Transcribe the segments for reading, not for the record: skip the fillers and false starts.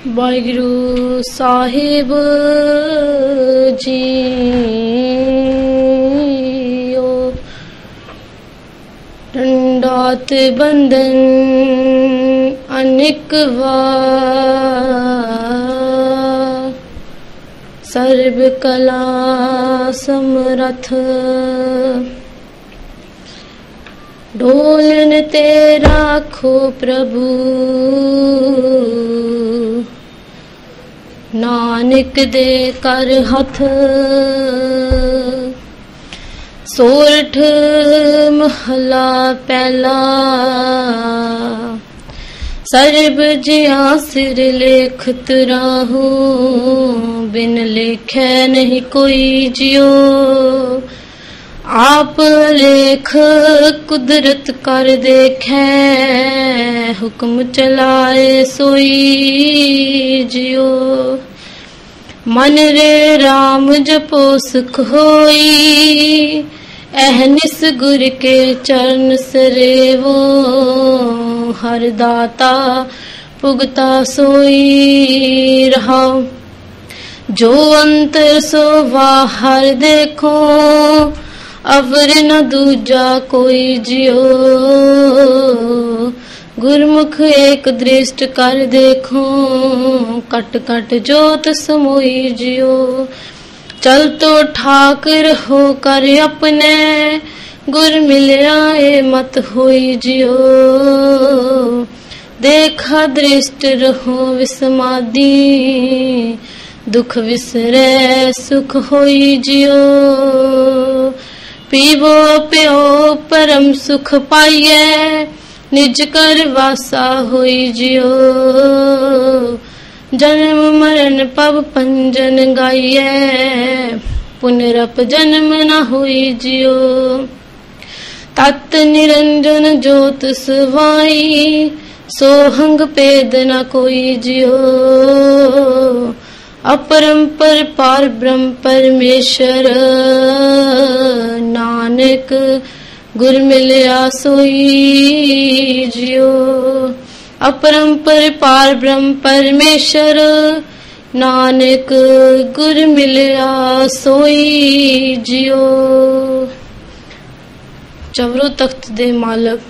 वाहिगुरु साहिब जीओ दंडात बंधन अनेक बार सर्व कला समरथ ढोलन ते राखो प्रभु नानक दे कर हथ सोरठ महला पहला सर्ब जिया सिर लेखत राहू बिन लेखे नहीं कोई जियो आप लेख कुदरत कर देखे हुक्म चलाए सोई जियो मन रे राम जपो सुख होई अहनिस गुर के चरण सरेवो हर दाता पुगता सोई रहा जो अंतर सो बाहर देखो अवर न दूजा कोई जियो गुरमुख एक दृष्ट कर देखो कट कट जोत समोई जियो चल तो ठाकर हो कर अपने गुर मिलया ए मत होई जियो देखा दृष्ट रहो विसमादी दुख विसरे सुख होई जियो पीवो प्यो परम सुख पाइए निज कर वासा होई जियो जन्म मरण पव पंजन गाइए पुनरप जन्म न होई जियो तत् निरंजन ज्योत सवाई सोहंग पेद न कोई जियो अपरंपर पार ब्रह्म परमेश्वर नानक गुर मिलया सोई जियो अपरंपर पार ब्रह्म परमेश्वर नानक गुर मिलया सोई जियो। चवरो तख्त दे मालक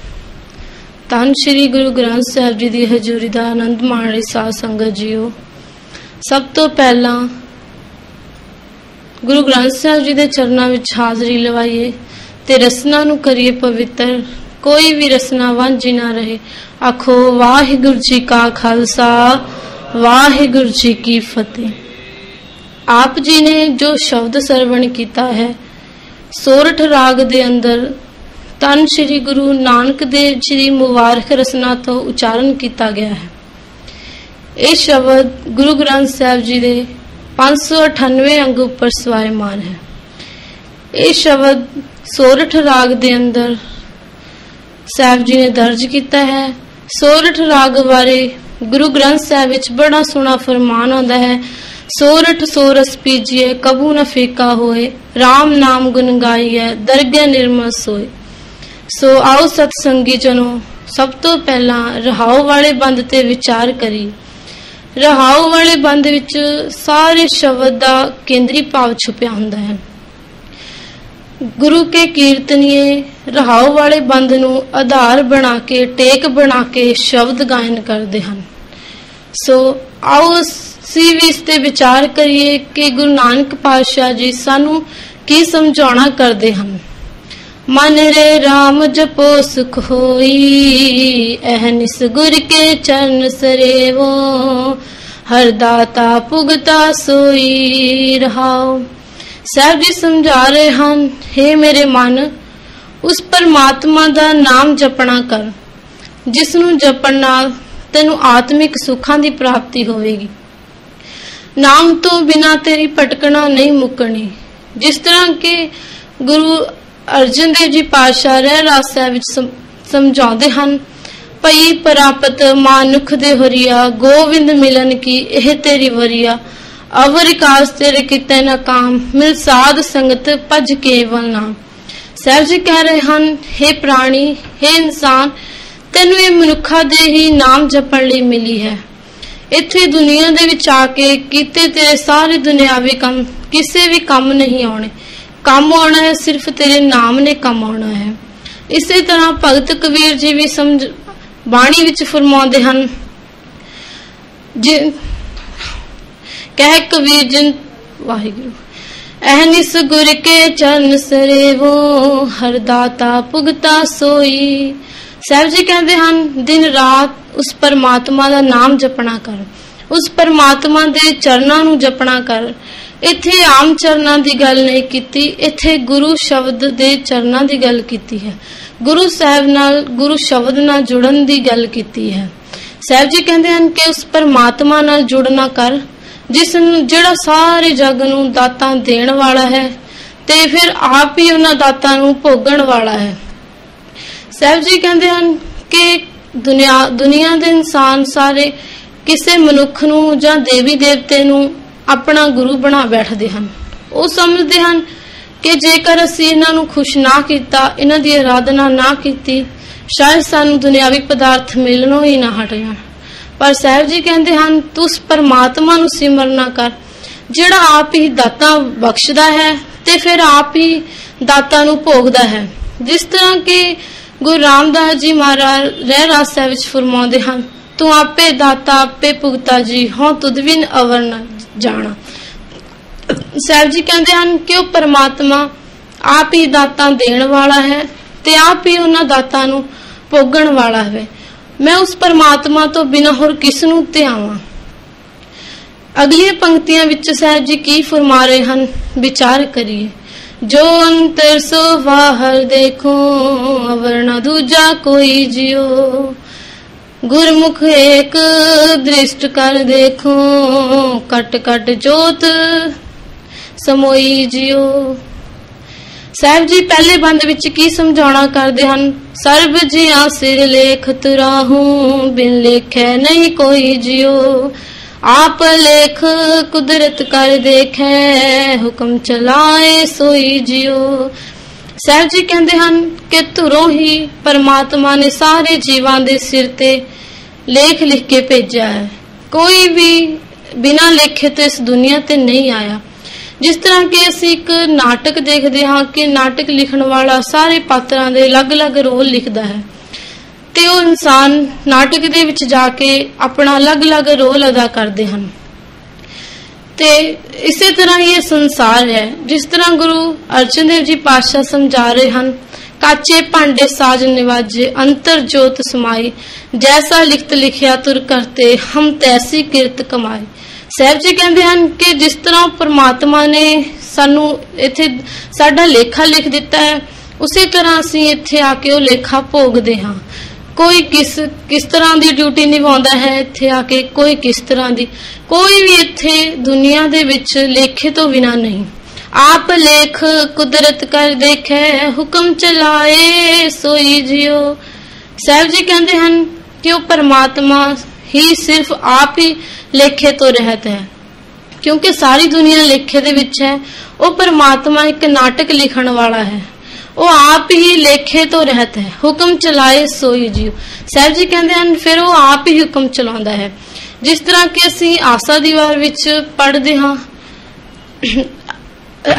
धन श्री गुरु ग्रंथ साहिब जी की हजूरी का आनंद माण रही साध संगत जीओ। सब तो पहला गुरु ग्रंथ साहिब जी के चरणों में हाजरी लवाइए ते रसना नू करिए पवित्र कोई भी रसना वांझी ना रहे। आखो वाहिगुरु जी का खालसा वाहिगुरु जी की फतेह। आप जी ने जो शब्द सरवण किया है सोरठ राग दे अंदर धन श्री गुरु नानक देव जी की मुबारक रसना तो उच्चारण किया गया है। यह शब्द गुरु ग्रंथ साहिब जी के 598 अंग उपर स्वायमान है। यह शब्द सोरठ राग दे अंदर साहिब जी ने दर्ज किया है। सोरठ राग बारे गुरु ग्रंथ साहिब विच बड़ा सोहना फरमान आंदा है सोरठ सोरस पीजिए कबू न फीका होए राम नाम गुण गाइए दरगह निर्मल सोए। सो आओ सतसंगी जनो सब तो पहला रहाओ वाले बंद ते विचार करी। रहाओ वाले बंद विच सारे शब्द का केंद्री भाव छुपया हुंदा है। गुरु के कीर्तनीय रहाओ वाले बंद नू आधार बना के टेक बना के शब्द गायन करते हैं। सो आओ सी भी इस ते विचार करिए कि गुरु नानक पातशाह जी सानू की समझाना करते हैं। मन रे राम जपो सुख होई अहनिस गुर के चरण सरेवो हर दाता पुगता सोई रहाओ। साहब जी समझा रहे हैं हे मेरे मन उस परमात्मा दा नाम जपना कर जिसनू जपण नाल तेनू आत्मिक सुखां दी प्राप्ति होवेगी। नाम तो बिना तेरी भटकना नहीं मुकनी। जिस तरह के गुरु अर्जन देव जी पातशाह रहरास साहिब विच समझाते हैं पई प्राप्त मानुख दे हरिया गोविंद मिलन की एह तेरी वरिया अवर काज तेरे किते न काम मिल साध संगत भज केवल नाम। साहब जी कह रहे हैं हे प्राणी हे इंसान तेनू ये मनुखा दे ही नाम जपण लई मिली है। इत्थे दुनिया दे विच आके कीते तेरे सारे दुनियावी काम किसे भी काम नहीं आने। काम आना है सिर्फ तेरे नाम ने काम आना है। इसे तरह भगत कबीर जी भी समझ बाणी विच फरमाउंदे हन, कह कबीर जी वाहिगुरू अहनिस गुर के चरण सरेवो हर दाता पुगता सोई। साहब जी कहते हैं दिन रात उस परमात्मा का नाम जपना कर, उस परमात्मा दे चरणां नूं जपना कर। इत्थे आम चरणां दी गल नहीं कीती, इत्थे गुरु शब्द दे चरणां दी गल कीती है, गुरु साहब नाल गुरु शब्द नाल जुड़न दी गल कीती है। साहब जी कहते हैं कि उस परमात्मा नाल जुड़ना कर जिस जिहड़ा सारे जग नूं दातां देण वाला है ते फिर आप ही उन्हां दातां नूं भोगण वाला है। साहब जी कहते हैं कि दुनिया दे इंसान सारे किसे मनुख नूं जां देवी देवते नूं अपना गुरु बना बैठदे हन। वो समझदे हन कि जेकर असीं इन्हां नूं खुश ना कीता, इन्हां दी आराधना ना कीती, शायद सानूं दुनियावी पदार्थ मिलणों ही ना हट जाण। पर साहब जी कहते हैं तू उस परमात्मा नूं सिमरना कर जिहड़ा आप ही दाता बख्शदा है ते फिर आप ही दाता नूं भोगदा है। जिस तरह के गुरु रामदास जी महाराज रहरास साहिब विच फरमाउंदे हन, तू आपे दाता आपे भुगता जी हों तुद बिन अवर न जाना। साहब जी कहते हैं कि वह परमात्मा आप ही दाता देण वाला है ते आप ही उन्हां दाता नूं भोगण वाला है। मैं उस परमात्मा तो बिना होर किस नूं ध्यावां। अगली पंक्तियां विच साहब जी की फरमा रहे हन, विचार करिए। जो अंतर सो बाहर देखो अवर न दूजा कोई जियो, गुरमुख एक दृष्ट कर देखो कट कट जोत समोई जियो। साहब जी पहले बंद विच की समझाना करते हैं, सर्ब जिया सिर लेख तुराहू बिन लेखे नहीं कोई जियो, आप लेख कुदरत कर देखे हुक्म चलाए सोई जियो। साहब जी कहते हैं कि तुरों ही परमात्मा ने सारे जीवां दे सिर ते लेख लिख के भेजा है, कोई भी बिना लेखे तो इस दुनिया ते नहीं आया। जिस तरह के असीं एक नाटक देखते हाँ कि नाटक लिखण वाला सारे पात्रां दे अलग अलग रोल लिखदा है ते वो इंसान नाटक दे विच जाके अपना अलग अलग रोल अदा करते हैं। ते इसे तरह ये संसार है। जिस तरह गुरु अर्जन देव जी पातशाह समझा रहे हैं, काचे भांडे साज निवाजे अंतर जोत समाई, जैसा लिखत लिखिया तुर करते हम तैसी किरत कमाई। साहब जी कहते हैं कि जिस तरह परमात्मा ने सानू इत्थे साडा लेखा लिख दिता है, उसी तरह असीं इत्थे आके वो लेखा भोगदे हां। कोई किस तरह की ड्यूटी निभाउंदा है इत्थे आके, कोई किस तरह की, कोई भी इत्थे दुनिया दे विच लेखे तो बिना नहीं। आप लेख कुदरत कर देखे हुक्म चलाए सोई जियो। साहब जी कहते हैं कि वो परमात्मा ही सिर्फ आप ही लेखे तो रहता है, क्योंकि सारी दुनिया लेखे दे विच है। वो परमात्मा एक नाटक लिखण वाला है, वो आप ही लेखे तो रहता है, हुक्म चलाए सोई जियो। साहब जी कहते हैं फिर वो आप ही हुक्म चलाउंदा है। जिस तरह कि असीं आसा दीवार विच पढ़दे हां,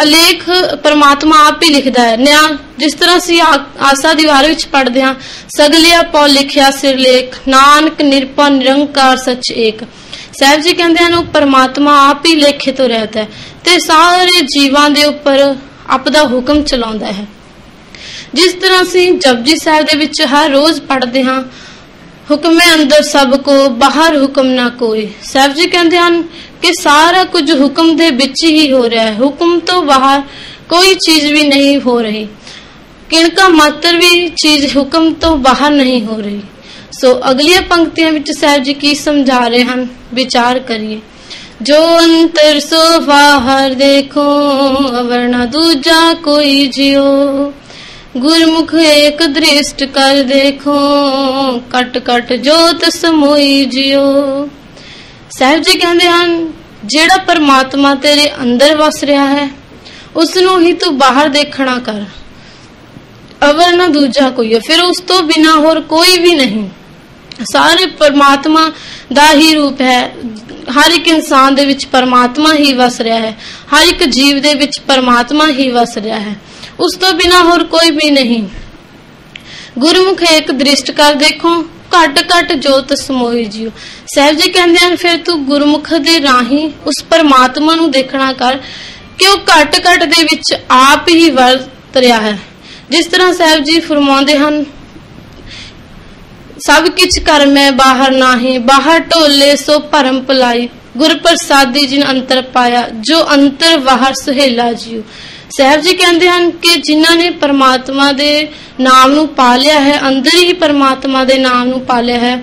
लेख परमात्मा आप ही लिखदा है न्या। जिस तरह असीं आसा दीवार विच पढ़दे हां, सगलिया पौ लिखिया सिर लेख नानक निरपा निरंकार सच एक। साहब जी कहते हैं वो परमात्मा आप ही लेखे तो रहता है ते सारे जीवां दे उपर आपदा हुक्म चलाउंदा है। जिस तरह असीं जपजी साहिब दे विच हर रोज पढ़दे हां, हुक्मे अंदर सबको बाहर हुक्म ना कोई। साहब जी कहते हैं कि सारा कुछ हुक्म दे विच ही हो रहा है, हुक्म तो बाहर कोई चीज भी नहीं हो रही, किनका मात्र भी चीज हुक्म तो बाहर नहीं हो रही। सो अगली पंक्तियां विच साहब जी की समझा रहे हैं, विचार करिए। जो अंतर सो बाहर देखो अवर ना दूजा कोई जियो, गुरमुख एक दृष्ट कर देखो कट कट जोत समोई जियो। साहब जी कहते हैं जेड़ा परमात्मा तेरे अंदर वस रहा है उसनों ही तू बाहर देखना कर, अवर ना दूजा कोई है, फिर उस तो बिना होर कोई भी नहीं। सारे परमात्मा दा ही रूप है। हर एक इंसान दे विच परमात्मा ही वस रहा है, हर एक जीव दे विच परमात्मा ही वस रहा है, उस तो बिना होर कोई भी नहीं। गुरमुख एक दृष्ट कर देखो, घट घट जोत समोई जियो। साहब जी कहते हैं फिर तू गुरमुख दे राही उस परमात्मा नू देखना कर कि वो घट घट दे विच आप ही वरत रहा है। जिस तरह साहब जी फरमाते हैं, सब किछ कर मैं बाहर नाही, बाहर ढोले सो भरम भलाई, गुर प्रसादी जिन अंतर पाया, जो अंतर बाहर सुहेला जियो। साहब जी कहते हैं कि जिन्हां ने परमात्मा दे नाम नू पा लिया है, अंदर ही परमात्मा दे नाम नू पा लिया है,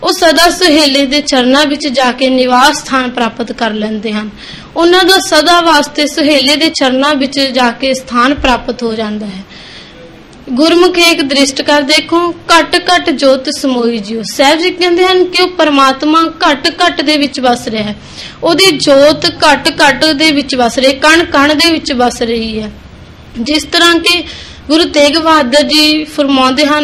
वो सदा सुहेले दे चरनां विच जाके निवास स्थान प्राप्त कर लेंदे हन। उन्हां दा सदा वास्ते सुहेले दे चरनां विच जाके स्थान प्राप्त हो जाता है। गुरमुख एक दृष्ट कर देखो, घट घट जोत समोई जियो। साहब जी कहते हैं कि परमात्मा घट घट दे विच वस रहा है, ओदी जोत घट घट दे विच वस रही, कण कण दे विच वस रही है। जिस तरह के गुरु तेग बहादुर जी फरमाते हैं,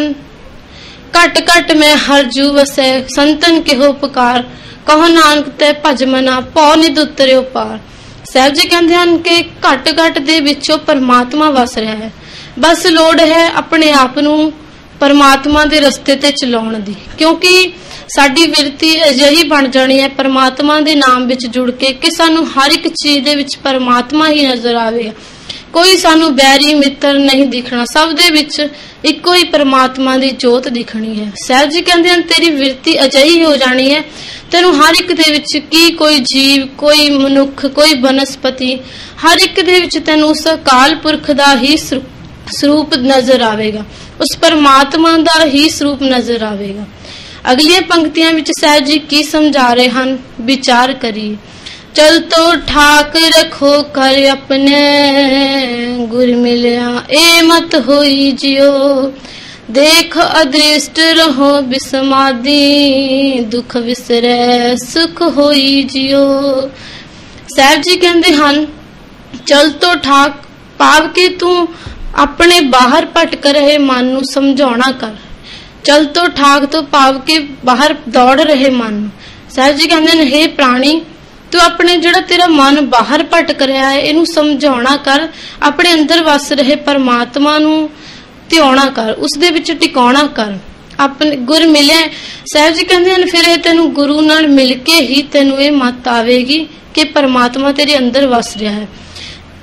घट घट में हर जू वसै, संतन केहो पुकार, कहो नानक ते भज मना, पौ निध उतरियो पार। साहब जी कहते हैं कि घट घट दे विचों परमात्मा वस रहा है, बस लोड़ है अपने आप नू परमात्मा दे रस्ते ते चलाउण दी, क्योंकि साडी विरती अजिही बन जानी है परमात्मा दे नाम विच जुड़ के कि सानू हर एक चीज दे विच परमात्मा ही नजर आवे। कोई सानू बैरी मित्र नहीं दिखना, सब दे विच इक्को ही परमात्मा दी जोत दिखनी है। साहब जी कहते हैं तेरी विरती अजिही हो जानी है, तेनू हर एक दे विच की कोई जीव, कोई मनुख, कोई वनस्पति, हर एक दे विच तेनू उस अकाल पुरख दा ही स्वरूप नजर आवेगा, उस परमात्मा दा ही स्वरूप नजर आवेगा। अगली पंक्तियां विच साहब जी की समझा रहे हैं, विचार करिए। चल तो ठाक रखो कर अपने, गुर मिलिया ए मत होई जियो, देख अदृष्ट रहो बिसमादी, दुख विसरे सुख होई जियो। साहब जी कहते हैं चल तो ठाक पाव के तू अपने बाहर भटक रहे मन नू समझाना कर। चल तो ठाक तो पाव के बाहर दौड़ रहे मन। साहब जी कहते हैं हे प्राणी, तू अपने जिहड़ा तेरा मन बाहर भटक रहा है इनू समझाना कर, अपने अंदर वस रहे परमात्मा नू ध्याना कर, उस दे विच टिकाउणा कर। अपने गुर मिले, साहब जी कहते हैं फिर तेनू गुरु नाल मिल के ही तेनू ये मत आवेगी कि परमात्मा तेरे अंदर वस रहा है।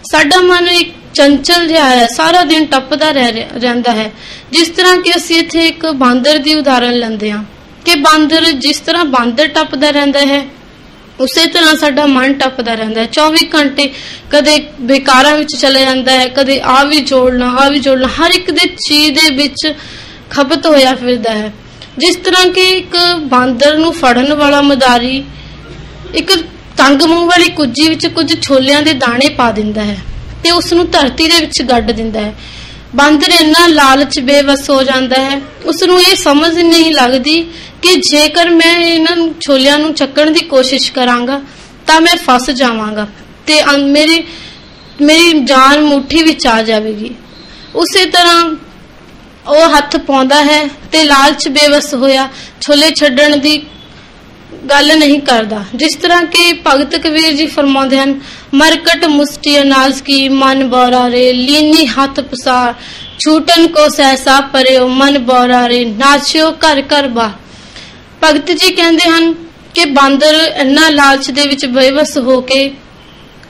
साडा मन एक चंचल जिहा है, सारा दिन टपदा रहिंदा है। जिस तरह कि असीं इत्थे एक बांदर दी उदाहरण लैंदे हां कि बांदर जिस तरह बांदर टपदा रहिंदा है उसे तरह साडा मन टपदा रहिंदा है। 24 घंटे कदे बेकारां विच चले जांदा है, कदे आ भी जोड़ना हर एक दे चीज दे विच खपत होया फिरदा है। जिस तरह कि एक बांदर नूं फड़न वाला मदारी एक तंग मूंह वाली कुज्जी विच कुछ छोलियां दे दाणे पा दिंदा है ते उस नूं धरती दे विच गड्ड दिंदा है। बांदर इन्ना लालच बेवस हो जाता है, उसनूं ये समझ नहीं लगती कि जेकर मैं इन्हां छोलियां नूं चक्कण दी कोशिश करांगा तां मैं फस जावांगा ते मेरी जान मुट्ठी विच आ जाएगी। उसे तरह वो हथ पाउंदा है ते लालच बेवस होया छोले छड्डण दी गल नहीं करता। जिस तरह के भगत कबीर जी फरमाते हैं, मरकट मुष्टि अनाज की मन बौरा रे, लीनी हाथ पसार, छूटन को सहसा परे मन बौरा रे, नाचियो कर कर बा। भगत जी कहते हैं कि बांदर इन्ना लालच दे विच बेवस होके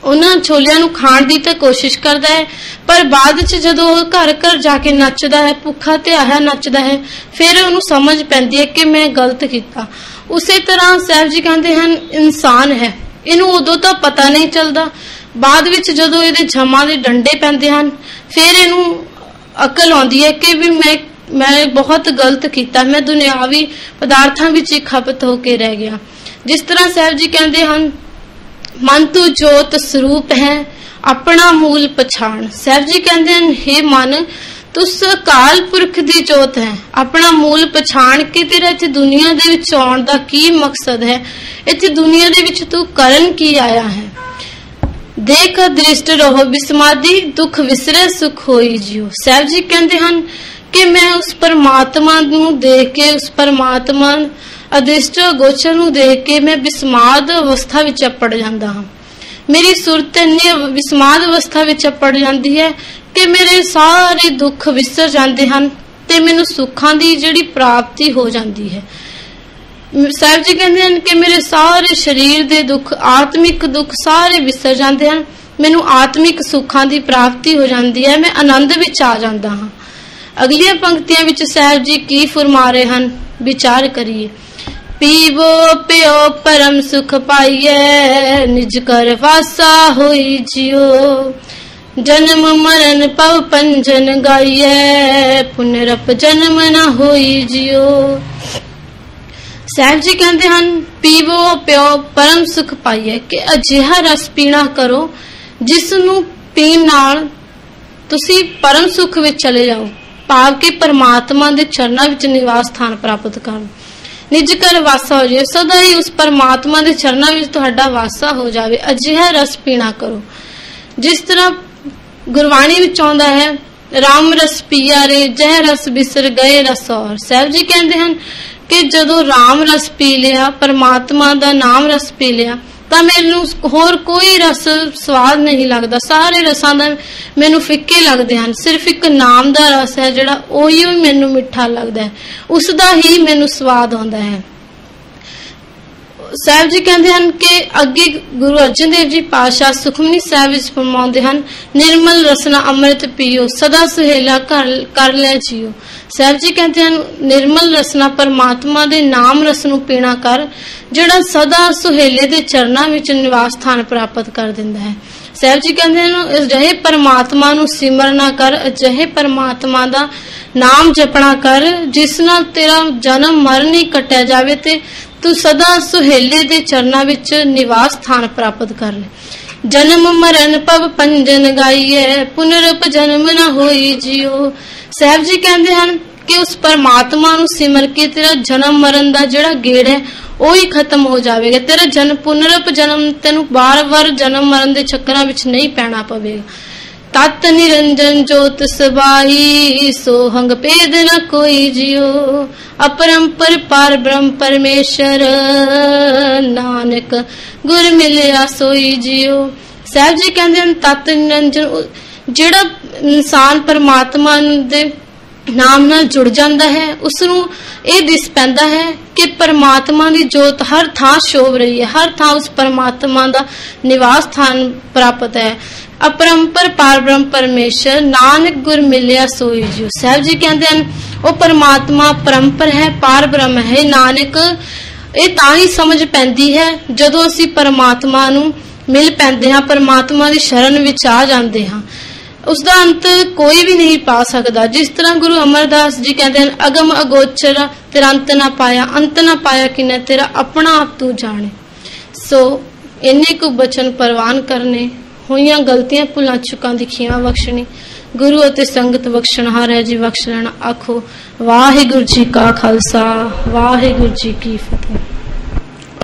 उन्हां छोलियां नूं खाण दी तां कोशिश करता है, पर बाद च जदों घर घर जाके नचदा है, भुखा ध्याया नचदा है, फिर उन्हें समझ पैंदी है कि मैं गलत किया। उसे तरह साहब जी कहते हैं इंसान है, इनू उदों तो पता नहीं चलता, बाद विच जदों इहदे जमा दे डंडे पैंदे हन फिर इनू अकल आउंदी है कि भी मैं बहुत गलत किया, मैं दुनियावी पदार्थां विच ही खपत होके रह गया। जिस तरह साहब जी कहते हैं मन तू जोत स्वरूप है, अपना मूल पछाण। साहब जी कहते हैं हे मन, तुस अकाल पुरख दी जोत है, अपना मूल पछाण के तेरा इत्थे दुनिया दे विच आउण दा की मकसद है, इत्थे दुनिया दे विच तू करन की आया है। देख दृष्ट रहो बिसमादी, दुख विसरे सुख होई जियो। साहब जी कहते हैं कि मैं उस परमात्मा नूं देख के, उस परमात्मा अदृष्ट गोचर नूं देख के मैं विस्माद अवस्था विच अपड़ जांदा हां। मेरी सुरत इन्नी विस्माद अवस्था विच अपड़ जांदी है कि मेरे सारे दुख विसर जांदे हन ते मैनूं सुखां दी जिहड़ी प्राप्ति हो जांदी है। साहिब जी कहते हैं कि मेरे सारे शरीर दे दुख, आत्मिक दुख सारे विसर जाते हैं, मैनू आत्मिक सुखां दी प्राप्ति हो जाती है, मैं आनंद विच आ जाता हाँ। अगलियां पंक्तियां विच साहिब जी की फरमा रहे हैं, विचार करिए। पीवो पियो परम सुख पाइए, निज कर वासा होई जियो, जन्म मरण पव पंजन गाइए, पुनरप जन्म न होई जियो। साहिब जी कहते हैं पीवो पियो परम सुख पाइए कि अजिहा रस पीना करो जिस नूं पीण नाल तुसी परम सुख विच चले जाओ, भाव के परमात्मा दे चरनां विच निवास स्थान प्राप्त करो, निज कर वासा हो जाए, सदा ही उस परमात्मा दे चरनां विच तुहाडा वासा हो जावे। अजिहा रस पीना करो जिस तरह गुरबाणी विच आउंदा है, राम रस पिया रे जह रस बिसर गए रस और। साहिब जी कहते हैं कि जदों राम रस पी लिया, परमात्मा दा नाम रस पी लिया, तां मैनूं होर कोई रस स्वाद नहीं लगदा, सारे रसां दा मैनूं फिक्के लगदे हन, सिर्फ एक नाम दा रस है जिहड़ा ओही मैनूं मिठा लगदा है, उसदा ही मैनूं स्वाद आउंदा है। साहिब जी कहते हैं कि अगे गुरु अर्जन देव जी पातशाह सुखमनी साहिब विच फरमाउंदे हन, निर्मल रसना अमृत पियो, सदा सुहेला कर ले जियो। साहिब जी कहते हैं निर्मल रसना परमात्मा दे नाम रस नूं पीना कर, जिहड़ा सदा सुहेले दे चरनां विच निवास स्थान प्राप्त कर दिंदा है। साहिब जी कहते हैं अजिहे परमात्मा नूं सिमरना कर, अजिहे परमात्मा दा नाम जपना कर जिस नाल तेरा जन्म मरण ही कटिया जावे ते तू सदा सुहेले दे चरनां विच निवास स्थान प्राप्त कर ले। जन्म मरण पव पंजन गाइए, पुनरप जन्म न होई जियो। साहिब जी कहते हैं कि उस परमात्मा नूं सिमर के तेरा जन्म मरण दा जिहड़ा गेड़ है वो ही खत्म हो जाएगा, तेरा जन्म पुनरप जन्म तेनू बार बार जन्म मरण दे चक्करां विच नहीं पैना पवेगा। तत् निरंजन जोत सबाई, सोहंग भेद न कोई जियो, अपरंपर पार ब्रह्म परमेश्वर, नानक गुर मिलिया सोई जियो। साहिब जी कहते हैं तत् निरंजन जिहड़ा इंसान परमात्मा दे नाम नाल जुड़ जाता है, उसनूं ये दिस पैंदा है कि परमात्मा की जोत हर थां शोभ रही है, हर थां उस परमात्मा का निवास स्थान प्राप्त है। अपरंपर पार ब्रह्म परमेश्वर, नानक गुर मिलिया सोई जियो। साहिब जी कहते हैं वो परमात्मा परंपर है, पार ब्रह्म है, नानक ये तां ही समझ पैंदी है जदों असीं परमात्मा नूं मिल पैंदे हां, परमात्मा की शरण विच आ जांदे हां। उसका अंत कोई भी नहीं पा सकता। जिस तरह गुरु अमरदास जी कहते हैं अगम अगोचर तेरा अंत ना पाया, अंत ना पाया कि न तेरा अपना आप तू जाने। सो इन्ने को बचन परवान करने, होइयां गलतियां भुलां चुकां दी खीवा बख्शनी, गुरु अते संगत बख्शणहार है जी बख्श लेना। आखो वाहिगुरू जी का खालसा, वाहिगुरू जी की फतेह।